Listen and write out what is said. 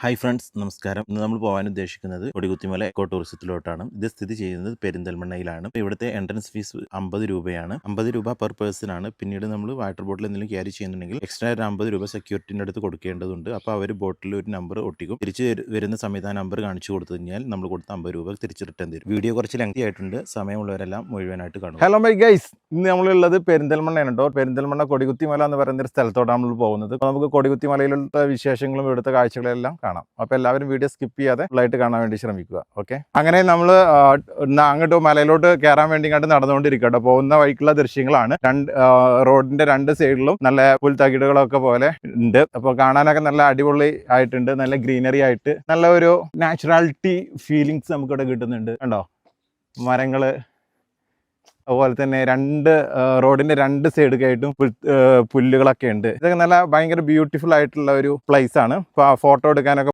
Hi friends, നമസ്കാരം. ഇന്ന് നമ്മൾ പോകാൻ ഉദ്ദേശിക്കുന്നത് കൊടികുത്തിമല എക്കോ ടൂറിസത്തിലോട്ടാണ്. ഇത് സ്ഥിതി ചെയ്യുന്നത് പെരിന്തൽമണ്ണയിലാണ്. ഇവിടുത്തെ എൻട്രൻസ് ഫീസ് 50 രൂപയാണ്. 50 രൂപ പെർ പേഴ്സൺ ആണ്. പിന്നീട് നമ്മൾ വാട്ടർ ബോട്ടിൽ എന്തെങ്കിലും ക്യാരി ചെയ്യുന്നുണ്ടെങ്കിൽ എക്സ്ട്രാ ഒരു 50 രൂപ സെക്യൂരിറ്റിൻ്റെ അടുത്ത് കൊടുക്കേണ്ടതുണ്ട്. അപ്പോൾ അവർ ബോട്ടിൽ ഒരു നമ്പർ ഒട്ടിക്കും. തിരിച്ച് വരുന്ന സമയത്ത് ആ നമ്പർ കാണിച്ചു കൊടുത്തു കഴിഞ്ഞാൽ നമ്മൾ കൊടുത്ത 50 രൂപ തിരിച്ച് റിട്ടേൺ തരും. വീഡിയോ കുറച്ച് ലെങ്തി ആയിട്ടുണ്ട്. സമയമുള്ളവരെല്ലാം മുഴുവനായിട്ട് കാണും. ഹലോ മൈ ഗൈസ്, ഇന്ന് നമ്മളുള്ളത് പെരിന്തൽമണ്ണയാണ് കേട്ടോ. പെരിന്തൽമണ്ണ കൊടികുത്തിമല എന്ന് പറയുന്ന ഒരു സ്ഥലത്തോട്ടാണ് നമ്മൾ പോകുന്നത്. അപ്പോൾ നമുക്ക് കൊടികുത്തിമലയിലുള്ള വിശേഷങ്ങളും ഇവിടുത്തെ കാഴ്ചകളെല്ലാം കാണാം. അപ്പോൾ എല്ലാവരും വീഡിയോ സ്കിപ്പ് ചെയ്യാതെ ഫുള്ളായിട്ട് കാണാൻ വേണ്ടി ശ്രമിക്കുക. ഓക്കെ, അങ്ങനെ നമ്മൾ അങ്ങോട്ട് മലയിലോട്ട് കയറാൻ വേണ്ടി ഇങ്ങോട്ട് നടന്നുകൊണ്ടിരിക്കുക കേട്ടോ. പോകുന്ന വഴിക്കുള്ള ദൃശ്യങ്ങളാണ്. റോഡിന്റെ രണ്ട് സൈഡിലും നല്ല പുൽത്തകിടുകളൊക്കെ പോലെ ഉണ്ട്. അപ്പോൾ കാണാനൊക്കെ നല്ല അടിപൊളി ആയിട്ടുണ്ട്. നല്ല ഗ്രീനറി ആയിട്ട് നല്ല ഒരു നാച്ചുറാലിറ്റി ഫീലിങ്സ് നമുക്കിവിടെ കിട്ടുന്നുണ്ട്. കണ്ടോ, മരങ്ങള്, അതുപോലെ തന്നെ റോഡിന്റെ രണ്ട് സൈഡൊക്കെയായിട്ടും പുല്ലുകളൊക്കെ ഉണ്ട്. ഇതൊക്കെ നല്ല ഭയങ്കര ബ്യൂട്ടിഫുൾ ആയിട്ടുള്ള ഒരു പ്ലേസ് ആണ്. ഫോട്ടോ എടുക്കാനൊക്കെ